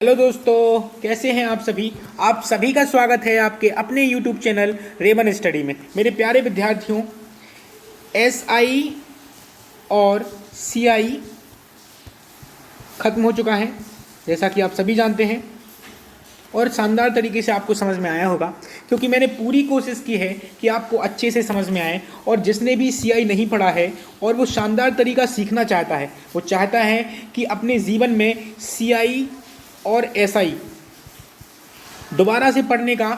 Hello दोस्तों, कैसे हैं आप सभी। आप सभी का स्वागत है आपके अपने यूट्यूब चैनल रेवन स्टडी में। मेरे प्यारे विद्यार्थियों, एसआई और सीआई ख़त्म हो चुका है, जैसा कि आप सभी जानते हैं, और शानदार तरीके से आपको समझ में आया होगा, क्योंकि मैंने पूरी कोशिश की है कि आपको अच्छे से समझ में आए। और जिसने भी सीआई नहीं पढ़ा है और वो शानदार तरीका सीखना चाहता है, वो चाहता है कि अपने जीवन में सीआई और एसआई दोबारा से पढ़ने का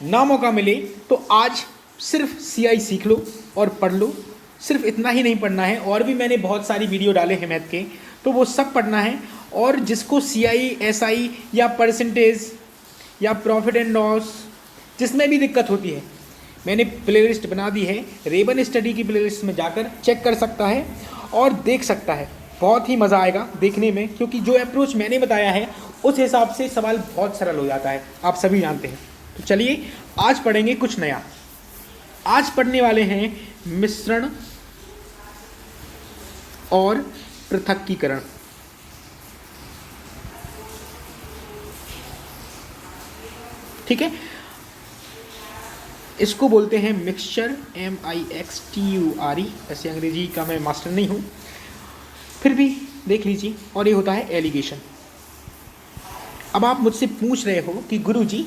ना मौका मिले, तो आज सिर्फ सीआई सीख लो और पढ़ लो। सिर्फ इतना ही नहीं पढ़ना है, और भी मैंने बहुत सारी वीडियो डाले हैं मैथ के, तो वो सब पढ़ना है। और जिसको सीआई एसआई या परसेंटेज या प्रॉफिट एंड लॉस जिसमें भी दिक्कत होती है, मैंने प्लेलिस्ट बना दी है। रेवन स्टडी की प्लेलिस्ट में जाकर चेक कर सकता है और देख सकता है। बहुत ही मज़ा आएगा देखने में, क्योंकि जो अप्रोच मैंने बताया है उस हिसाब से सवाल बहुत सरल हो जाता है, आप सभी जानते हैं। तो चलिए आज पढ़ेंगे कुछ नया। आज पढ़ने वाले हैं मिश्रण और पृथक्कीकरण। ठीक है, इसको बोलते हैं मिक्सचर, MIXTURE। ऐसे अंग्रेजी का मैं मास्टर नहीं हूँ, फिर भी देख लीजिए। और ये होता है एलिगेशन। अब आप मुझसे पूछ रहे हो कि गुरुजी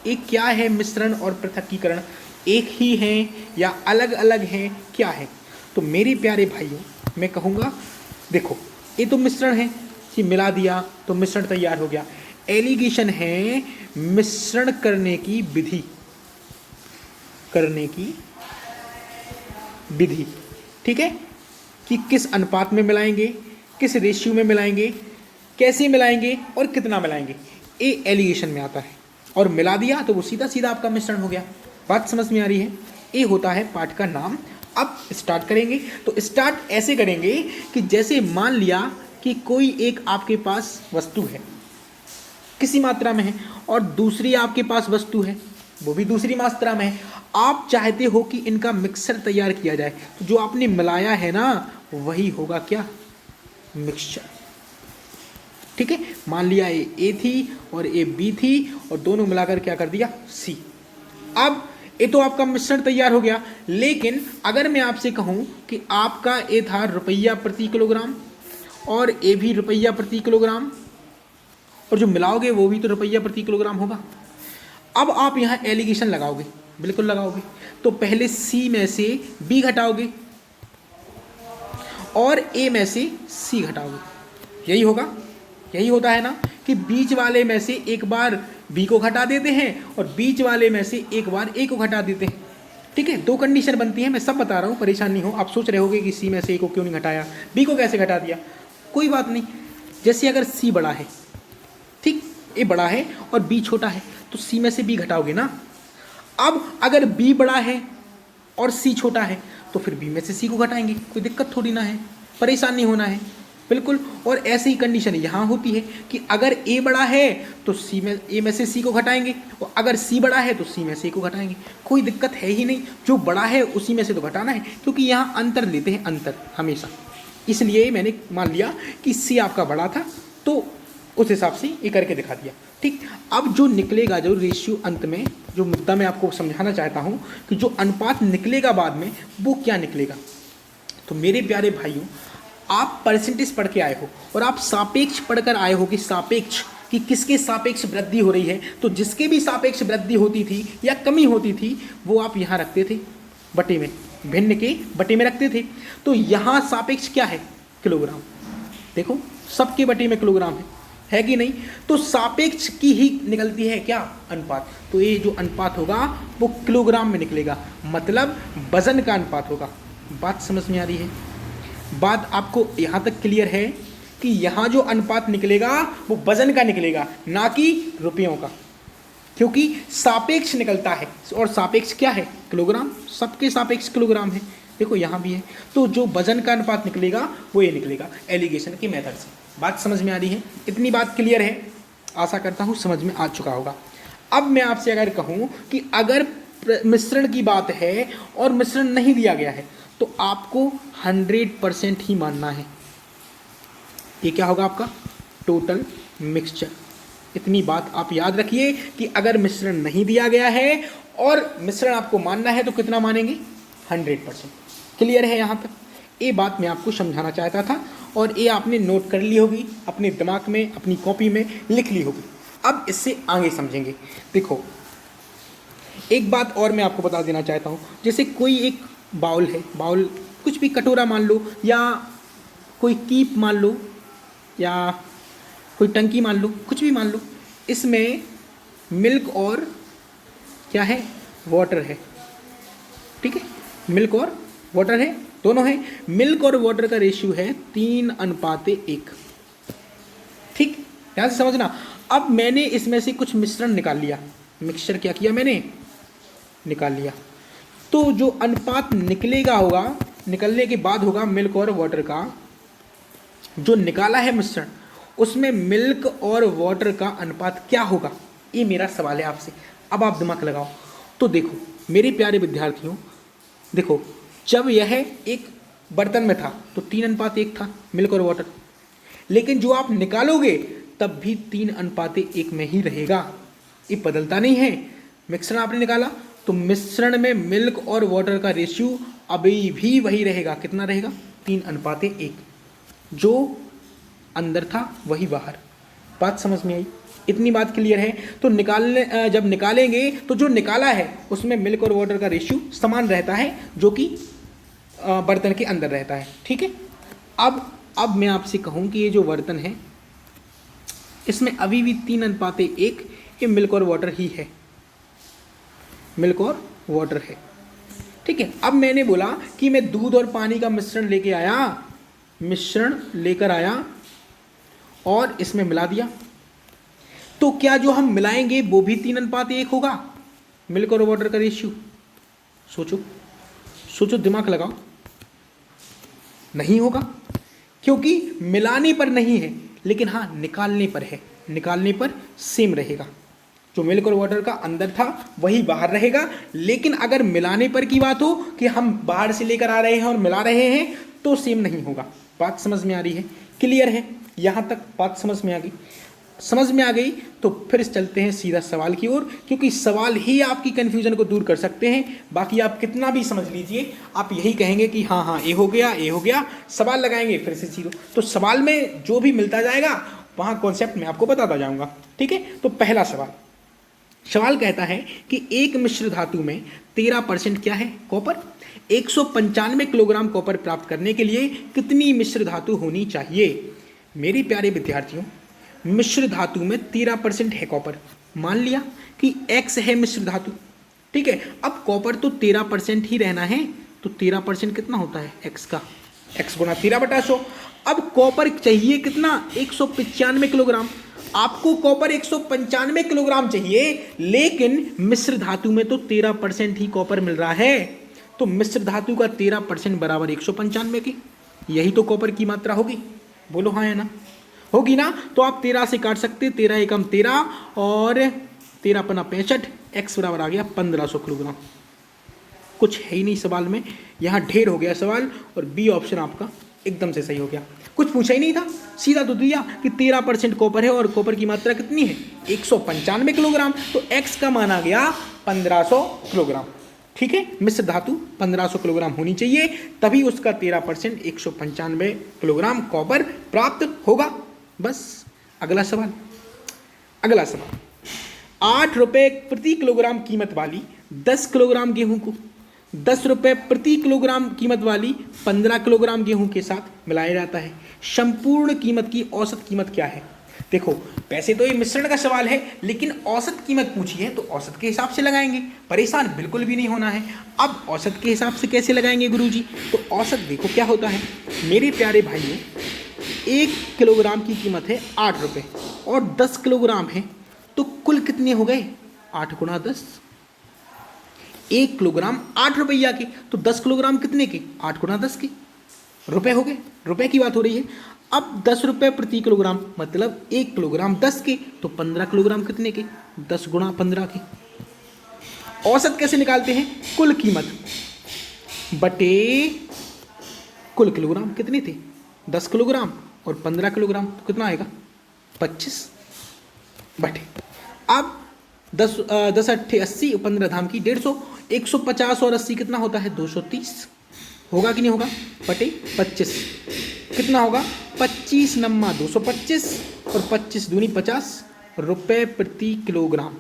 ये क्या है, मिश्रण और पृथक्कीकरण एक ही हैं या अलग अलग हैं, क्या है? तो मेरे प्यारे भाइयों, मैं कहूँगा देखो, ये तो मिश्रण है कि मिला दिया तो मिश्रण तैयार हो गया। एलिगेशन है मिश्रण करने की विधि, ठीक है, कि किस अनुपात में मिलाएंगे, किस रेशियो में मिलाएंगे, कैसे मिलाएंगे और कितना मिलाएंगे, ये एलिगेशन में आता है। और मिला दिया तो वो सीधा सीधा आपका मिश्रण हो गया। बात समझ में आ रही है? ये होता है पाठ का नाम। अब स्टार्ट करेंगे, तो स्टार्ट ऐसे करेंगे कि जैसे मान लिया कि कोई एक आपके पास वस्तु है, किसी मात्रा में है, और दूसरी आपके पास वस्तु है, वो भी दूसरी मात्रा में है। आप चाहते हो कि इनका मिक्सर तैयार किया जाए, तो जो आपने मिलाया है ना, वही होगा क्या? मिक्सचर। ठीक है, मान लिया ये ए थी और ये बी थी, और दोनों मिलाकर क्या कर दिया? सी। अब ये तो आपका मिश्रण तैयार हो गया। लेकिन अगर मैं आपसे कहूं कि आपका ए था रुपया प्रति किलोग्राम और ए भी रुपया प्रति किलोग्राम, और जो मिलाओगे वो भी तो रुपया प्रति किलोग्राम होगा। अब आप यहाँ एलिगेशन लगाओगे, बिल्कुल लगाओगे। तो पहले सी में से बी घटाओगे और ए में से सी घटाओगे। यही होगा, यही होता है ना, कि बीच वाले में से एक बार बी को घटा देते हैं और बीच वाले में से एक बार ए को घटा देते हैं। ठीक है, दो कंडीशन बनती है, मैं सब बता रहा हूँ, परेशान नहीं हो। आप सोच रहे होगे कि सी में से ए को क्यों नहीं घटाया, बी को कैसे घटा दिया। कोई बात नहीं। जैसे अगर सी बड़ा है, ठीक, ए बड़ा है और बी छोटा है, तो सी में से बी घटाओगे ना। अब अगर बी बड़ा है और सी छोटा है, तो फिर बी में से सी को घटाएंगे। कोई दिक्कत थोड़ी ना है, परेशान नहीं होना है, बिल्कुल। और ऐसी ही कंडीशन यहाँ होती है कि अगर ए बड़ा है तो ए में से सी को घटाएंगे, और अगर सी बड़ा है तो सी में से ए को घटाएंगे। कोई दिक्कत है ही नहीं, जो बड़ा है उसी में से तो घटाना है, क्योंकि यहाँ अंतर लेते हैं, अंतर हमेशा। इसलिए मैंने मान लिया कि सी आपका बड़ा था, तो उस हिसाब से ये करके दिखा दिया। ठीक, अब जो निकलेगा, जो रेशियो अंत में, जो मुद्दा मैं आपको समझाना चाहता हूँ कि जो अनुपात निकलेगा बाद में, वो क्या निकलेगा। तो मेरे प्यारे भाइयों, आप परसेंटेज पढ़ के आए हो और आप सापेक्ष पढ़कर आए हो कि सापेक्ष, कि किसके सापेक्ष वृद्धि हो रही है। तो जिसके भी सापेक्ष वृद्धि होती थी या कमी होती थी, वो आप यहाँ रखते थे बटे में, भिन्न के बटे में रखते थे। तो यहाँ सापेक्ष क्या है? किलोग्राम। देखो, सबके बटे में किलोग्राम है कि नहीं? तो सापेक्ष की ही निकलती है क्या? अनुपात। तो ये जो अनुपात होगा वो किलोग्राम में निकलेगा, मतलब वजन का अनुपात होगा। बात समझ में आ रही है? बात आपको यहाँ तक क्लियर है कि यहाँ जो अनुपात निकलेगा वो वजन का निकलेगा, ना कि रुपयों का, क्योंकि सापेक्ष निकलता है। और सापेक्ष क्या है? किलोग्राम। सबके सापेक्ष किलोग्राम है, देखो यहाँ भी है। तो जो वजन का अनुपात निकलेगा वो ये निकलेगा एलिगेशन के मेथड से। बात समझ में आ रही है? इतनी बात क्लियर है, आशा करता हूँ समझ में आ चुका होगा। अब मैं आपसे अगर कहूँ कि अगर मिश्रण की बात है और मिश्रण नहीं दिया गया है, तो आपको 100% ही मानना है। ये क्या होगा आपका? Total mixture. इतनी बात आप याद रखिए कि अगर मिश्रण नहीं दिया गया है और मिश्रण आपको मानना है तो कितना मानेंगे, 100%। क्लियर है यहाँ तक? ये बात मैं आपको समझाना चाहता था और ये आपने नोट कर ली होगी, अपने दिमाग में अपनी कॉपी में लिख ली होगी। अब इससे आगे समझेंगे। देखो एक बात और मैं आपको बता देना चाहता हूँ, जैसे कोई एक बाउल है, बाउल कुछ भी कटोरा मान लो या कोई कीप मान लो या कोई टंकी मान लो, कुछ भी मान लो, इसमें मिल्क और क्या है, वाटर है। ठीक है, मिल्क और वाटर है, दोनों है। मिल्क और वाटर का रेशियो है 3:1। ठीक, ध्यान से समझना। अब मैंने इसमें से कुछ मिश्रण निकाल लिया, मिक्सचर क्या किया मैंने, निकाल लिया। तो जो अनुपात निकलेगा होगा, निकलने के बाद होगा मिल्क और वाटर का, जो निकाला है मिश्रण उसमें मिल्क और वाटर का अनुपात क्या होगा, ये मेरा सवाल है आपसे। अब आप दिमाग लगाओ। तो देखो मेरे प्यारे विद्यार्थियों, देखो जब यह एक बर्तन में था तो 3:1 था मिल्क और वाटर, लेकिन जो आप निकालोगे तब भी 3:1 में ही रहेगा, ये बदलता नहीं है। मिश्रण आपने निकाला तो मिश्रण में मिल्क और वाटर का रेशियो अभी भी वही रहेगा, कितना रहेगा, 3:1। जो अंदर था वही बाहर। बात समझ में आई? इतनी बात क्लियर है? तो निकालने जब निकालेंगे तो जो निकाला है उसमें मिल्क और वाटर का रेशियो समान रहता है, जो कि बर्तन के अंदर रहता है। ठीक है, अब मैं आपसे कहूँ कि ये जो बर्तन है इसमें अभी भी 3:1 ये मिल्क और वाटर ही है, मिल्क और वाटर है। ठीक है, अब मैंने बोला कि मैं दूध और पानी का मिश्रण लेके आया, मिश्रण लेकर आया और इसमें मिला दिया, तो क्या जो हम मिलाएंगे वो भी 3:1 होगा, मिल्क और वाटर का रेशियो? सोचो सोचो, दिमाग लगाओ। नहीं होगा, क्योंकि मिलाने पर नहीं है, लेकिन हाँ निकालने पर है। निकालने पर सेम रहेगा, जो मिल्क और वाटर का अंदर था वही बाहर रहेगा। लेकिन अगर मिलाने पर की बात हो कि हम बाहर से लेकर आ रहे हैं और मिला रहे हैं तो सेम नहीं होगा। बात समझ में आ रही है? क्लियर है? यहाँ तक बात समझ में आ गई? समझ में आ गई तो फिर चलते हैं सीधा सवाल की ओर, क्योंकि सवाल ही आपकी कन्फ्यूजन को दूर कर सकते हैं। बाकी आप कितना भी समझ लीजिए, आप यही कहेंगे कि हाँ हाँ ये हो गया, ये हो गया। सवाल लगाएंगे फिर से जीरो, तो सवाल में जो भी मिलता जाएगा वहाँ कॉन्सेप्ट में आपको बताता जाऊँगा। ठीक है, तो पहला सवाल कहता है कि एक मिश्र धातु में 13% क्या है, कॉपर। 195 किलोग्राम कॉपर प्राप्त करने के लिए कितनी मिश्र धातु होनी चाहिए? मेरे प्यारे विद्यार्थियों, मिश्र धातु में 13% है कॉपर, मान लिया कि X है मिश्र धातु। ठीक है, अब कॉपर तो 13% ही रहना है, तो 13% कितना होता है X का, X गुना 13/100। अब कॉपर चाहिए कितना, 195 किलोग्राम। आपको कॉपर 195 किलोग्राम चाहिए, लेकिन मिश्र धातु में तो 13% ही कॉपर मिल रहा है, तो मिश्र धातु का 13% बराबर 195 की, यही तो कॉपर की मात्रा होगी। बोलो हाँ या ना? होगी ना? तो आप 13 से काट सकते, 13 एकम 13 और 13 पन्ना 65, X बराबर आ गया 1500 किलोग्राम। कुछ है ही नहीं सवाल में, यहाँ ढेर हो गया सवाल, और बी ऑप्शन आपका एकदम से सही हो गया। कुछ पूछा ही नहीं था, सीधा तो दिया कि 13% कॉपर है और कॉपर की मात्रा कितनी है, 195 किलोग्राम, तो X का मान आ गया 1500 किलोग्राम। ठीक है, मिश्र धातु 1500 किलोग्राम होनी चाहिए, तभी उसका 13% 195 किलोग्राम कॉपर प्राप्त होगा। बस अगला सवाल, 8 रुपये प्रति किलोग्राम कीमत वाली 10 किलोग्राम गेहूं को 10 रुपये प्रति किलोग्राम कीमत वाली 15 किलोग्राम गेहूं के साथ मिलाया जाता है। संपूर्ण कीमत की औसत कीमत क्या है? देखो वैसे तो ये मिश्रण का सवाल है, लेकिन औसत कीमत पूछी है तो औसत के हिसाब से लगाएंगे, परेशान बिल्कुल भी नहीं होना है। अब औसत के हिसाब से कैसे लगाएंगे गुरुजी? तो औसत देखो क्या होता है मेरे प्यारे भाइयों, 1 किलोग्राम की कीमत है 8 रुपये और 10 किलोग्राम है, तो कुल कितने हो गए, 8 गुना 10, 1 किलोग्राम 8 रुपया के, तो 10 किलोग्राम कितने के, 8 गुना 10 के, रुपए हो गए, रुपए की बात हो रही है। अब 10 रुपये प्रति किलोग्राम मतलब 1 किलोग्राम 10 के, तो 15 किलोग्राम कितने के, 10 गुना 15 के। औसत कैसे निकालते हैं, कुल कीमत बटे कुल किलोग्राम कितने थे, 10 किलोग्राम और 15 किलोग्राम, तो कितना आएगा 25। बटे। अब 10 अट्ठे 80, 15 धाम की 150, 150 और 80 कितना होता है 230, होगा कि नहीं होगा, बटे 25 कितना होगा 25 नम्मा 225 और 25 दूनी 50 रुपए प्रति किलोग्राम।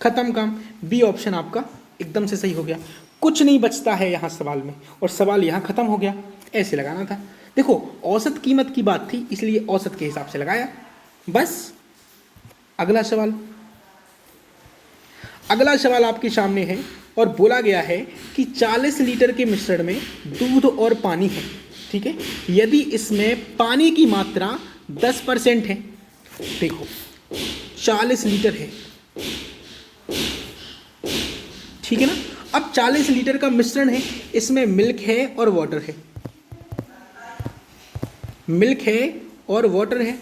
खत्म काम। बी ऑप्शन आपका एकदम से सही हो गया, कुछ नहीं बचता है यहाँ सवाल में और सवाल यहाँ खत्म हो गया। ऐसे लगाना था, देखो औसत कीमत की बात थी इसलिए औसत के हिसाब से लगाया बस। अगला सवाल, अगला सवाल आपके सामने है और बोला गया है कि 40 लीटर के मिश्रण में दूध और पानी है, ठीक है, यदि इसमें पानी की मात्रा 10% है, देखो 40 लीटर है, ठीक है ना। अब 40 लीटर का मिश्रण है, इसमें मिल्क है और वाटर है, मिल्क है और वाटर है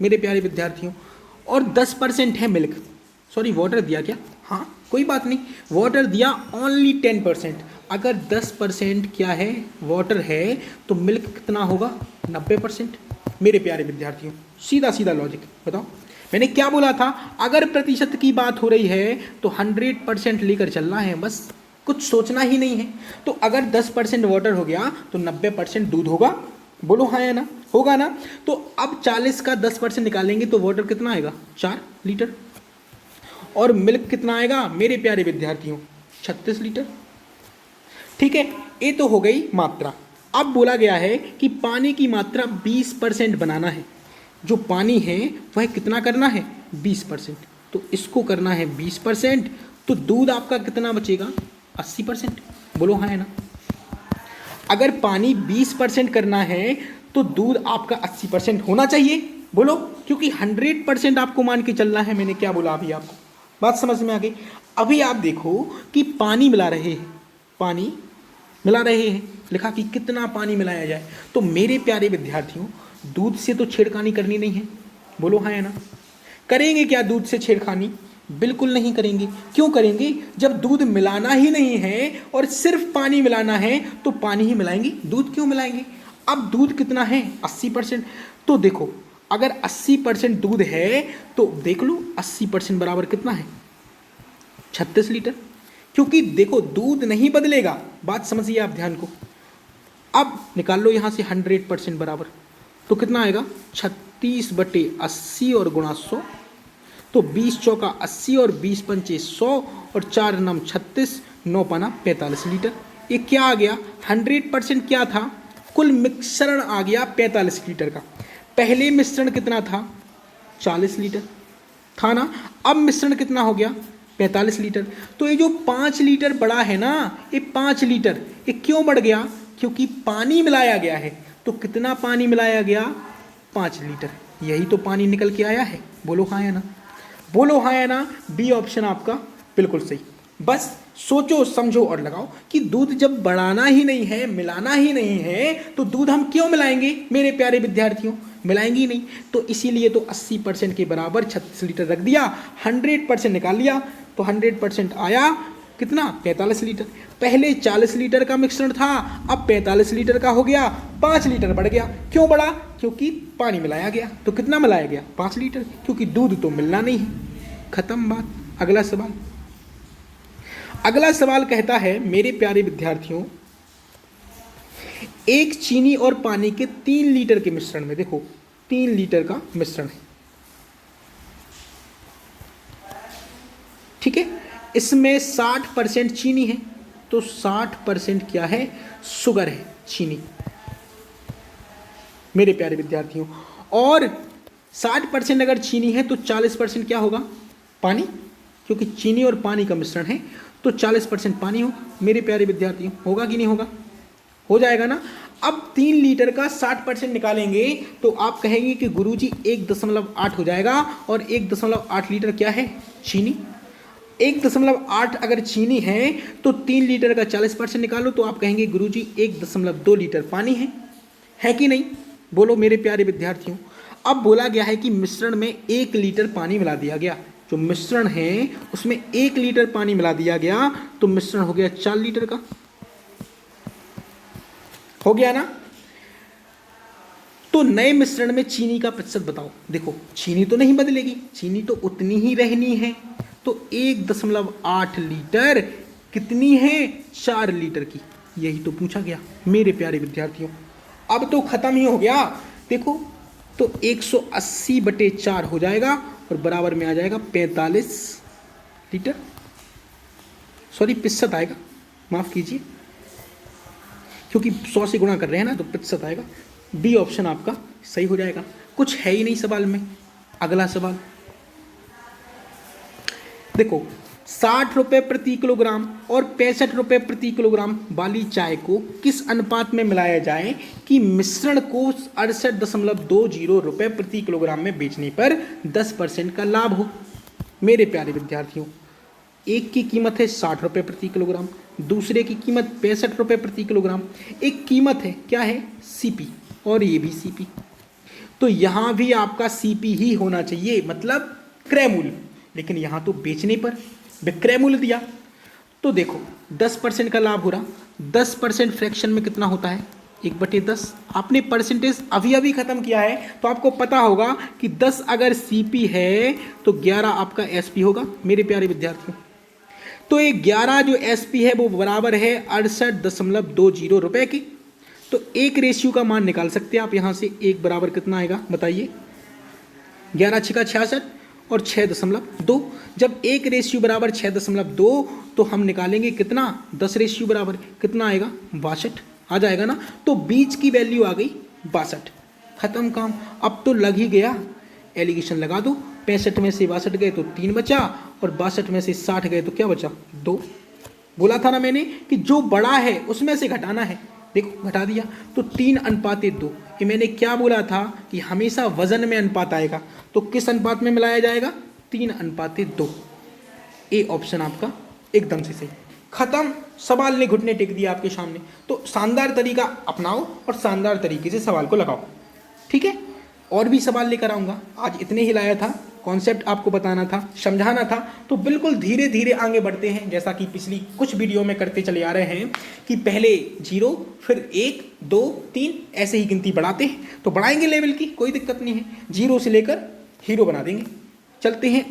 मेरे प्यारे विद्यार्थियों, और 10% है मिल्क, सॉरी वाटर दिया क्या, हाँ कोई बात नहीं, वाटर दिया ओनली 10%। अगर 10% क्या है वाटर है तो मिल्क कितना होगा 90%। मेरे प्यारे विद्यार्थियों सीधा सीधा लॉजिक बताओ, मैंने क्या बोला था, अगर प्रतिशत की बात हो रही है तो 100% लेकर चलना है, बस कुछ सोचना ही नहीं है। तो अगर 10% वाटर हो गया तो 90% दूध होगा, बोलो हाँ या ना, होगा ना। तो अब 40 का 10% निकालेंगे तो वाटर कितना आएगा 4 लीटर और मिल्क कितना आएगा मेरे प्यारे विद्यार्थियों 36 लीटर, ठीक है। ये तो हो गई मात्रा। अब बोला गया है कि पानी की मात्रा 20% बनाना है, जो पानी है वह कितना करना है 20%, तो इसको करना है 20%, तो दूध आपका कितना बचेगा 80%, बोलो हाँ है ना। अगर पानी 20% करना है तो दूध आपका 80% होना चाहिए, बोलो, क्योंकि 100% आपको मान के चलना है। मैंने क्या बोला अभी आपको, बात समझ में आ गई। अभी आप देखो कि पानी मिला रहे हैं, पानी मिला रहे हैं, लिखा कि कितना पानी मिलाया जाए, तो मेरे प्यारे विद्यार्थियों दूध से तो छेड़खानी करनी नहीं है, बोलो हाँ या ना। करेंगे क्या दूध से छेड़खानी, बिल्कुल नहीं करेंगे। क्यों करेंगे, जब दूध मिलाना ही नहीं है और सिर्फ पानी मिलाना है तो पानी ही मिलाएंगे, दूध क्यों मिलाएंगे। अब दूध कितना है 80%, तो देखो अगर 80% दूध है तो देख लो 80% बराबर कितना है 36 लीटर, क्योंकि देखो दूध नहीं बदलेगा, बात समझिए आप ध्यान को। अब निकाल लो यहाँ से 100% बराबर, तो कितना आएगा 36/80 और गुणा 100, तो 20 चौका 80 और 20 पंचे 100 और 4 नम 36, 9 पाना 45 लीटर। ये क्या आ गया 100% क्या था, कुल मिश्रण आ गया 45 लीटर का। पहले मिश्रण कितना था 40 लीटर था ना, अब मिश्रण कितना हो गया 45 लीटर। तो ये जो 5 लीटर बढ़ा है ना, ये 5 लीटर ये क्यों बढ़ गया, क्योंकि पानी मिलाया गया है। तो कितना पानी मिलाया गया 5 लीटर, यही तो पानी निकल के आया है, बोलो हाँ या ना, बोलो हाँ या ना। बी ऑप्शन आपका बिल्कुल सही। बस सोचो समझो और लगाओ कि दूध जब बढ़ाना ही नहीं है मिलाना ही नहीं है तो दूध हम क्यों मिलाएंगे मेरे प्यारे विद्यार्थियों, मिलाएंगे ही नहीं। तो इसीलिए तो 80% के बराबर 36 लीटर रख दिया, 100% निकाल लिया, तो 100% आया कितना 45 लीटर। पहले 40 लीटर का मिश्रण था, अब 45 लीटर का हो गया, 5 लीटर बढ़ गया। क्यों बढ़ा, क्योंकि पानी मिलाया गया। तो कितना मिलाया गया 5 लीटर, क्योंकि दूध तो मिलना नहीं है, खत्म बात। अगला सवाल, अगला सवाल कहता है मेरे प्यारे विद्यार्थियों, एक चीनी और पानी के 3 लीटर के मिश्रण में, देखो 3 लीटर का मिश्रण है, ठीक है, इसमें 60% चीनी है, तो 60% क्या है शुगर है, चीनी, मेरे प्यारे विद्यार्थियों। और 60% अगर चीनी है तो 40% क्या होगा पानी, क्योंकि चीनी और पानी का मिश्रण है तो 40% पानी हो मेरे प्यारे विद्यार्थियों, होगा कि नहीं होगा, हो जाएगा ना। अब 3 लीटर का 60% निकालेंगे तो आप कहेंगे कि गुरुजी 1.8 हो जाएगा, और 1.8 लीटर क्या है चीनी, 1.8 अगर चीनी है तो 3 लीटर का 40% निकालो तो आप कहेंगे गुरुजी 1.2 लीटर पानी है कि नहीं, बोलो मेरे प्यारे विद्यार्थियों। अब बोला गया है कि मिश्रण में 1 लीटर पानी मिला दिया गया, जो मिश्रण है उसमें 1 लीटर पानी मिला दिया गया, तो मिश्रण हो गया 4 लीटर का, हो गया ना। तो नए मिश्रण में चीनी का प्रतिशत बताओ। देखो चीनी तो नहीं बदलेगी, चीनी तो उतनी ही रहनी है। तो 1.8 लीटर कितनी है, 4 लीटर की। यही तो पूछा गया मेरे प्यारे विद्यार्थियों। अब तो खत्म ही हो गया। देखो तो 180/4 हो जाएगा और बराबर में आ जाएगा 45 लीटर, सॉरी प्रतिशत आएगा, माफ कीजिए, क्योंकि 100 से गुणा कर रहे हैं ना तो प्रतिशत आएगा। बी ऑप्शन आपका सही हो जाएगा। कुछ है ही नहीं सवाल में। अगला सवाल देखो, 60 रुपये प्रति किलोग्राम और 65 रुपये प्रति किलोग्राम वाली चाय को किस अनुपात में मिलाया जाए कि मिश्रण को 68.20 रुपये प्रति किलोग्राम में बेचने पर 10% का लाभ हो। मेरे प्यारे विद्यार्थियों, एक की कीमत है 60 रुपये प्रति किलोग्राम, दूसरे की कीमत 65 रुपये प्रति किलोग्राम। एक कीमत है क्या है, सीपी, और ये भी सीपी। तो यहाँ भी आपका सीपी ही होना चाहिए, मतलब क्रय मूल्य, लेकिन यहाँ तो बेचने पर विक्रय मूल्य दिया। तो देखो 10% का लाभ हो रहा, 10% फ्रैक्शन में कितना होता है, 1/10। आपने परसेंटेज अभी अभी खत्म किया है तो आपको पता होगा कि 10 अगर सीपी है तो 11 आपका एसपी होगा मेरे प्यारे विद्यार्थियों। तो ये 11 जो एसपी है वो बराबर है 68.20 रुपये की। तो एक रेशियो का मान निकाल सकते हैं आप यहाँ से। एक बराबर कितना आएगा बताइए, 11 × 6 = 66 और 6.2। जब एक रेशियो बराबर 6.2 तो हम निकालेंगे कितना, 10 रेशियो बराबर कितना आएगा, 62 आ जाएगा ना। तो बीच की वैल्यू आ गई 62। खत्म काम। अब तो लग ही गया, एलिगेशन लगा दो। 65 में से 62 गए तो 3 बचा, और 62 में से 60 गए तो क्या बचा, 2। बोला था ना मैंने कि जो बड़ा है उसमें से घटाना है। देखो घटा दिया तो 3:2। ये मैंने क्या बोला था कि हमेशा वजन में अनुपात आएगा, तो किस अनुपात में मिलाया जाएगा, 3:2। ए ऑप्शन आपका एकदम से सही। खत्म, सवाल ने घुटने टेक दिया आपके सामने। तो शानदार तरीका अपनाओ और शानदार तरीके से सवाल को लगाओ, ठीक है। और भी सवाल लेकर आऊँगा, आज इतने ही लाया था, कॉन्सेप्ट आपको बताना था, समझाना था। तो बिल्कुल धीरे धीरे आगे बढ़ते हैं, जैसा कि पिछली कुछ वीडियो में करते चले आ रहे हैं कि पहले 0 फिर 1 2 3 ऐसे ही गिनती बढ़ाते हैं। तो बढ़ाएंगे लेवल की, कोई दिक्कत नहीं है, 0 से लेकर हीरो बना देंगे। चलते हैं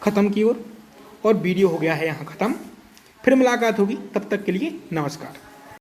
ख़त्म की ओर, और वीडियो हो गया है यहाँ ख़त्म। फिर मुलाकात होगी, तब तक के लिए नमस्कार।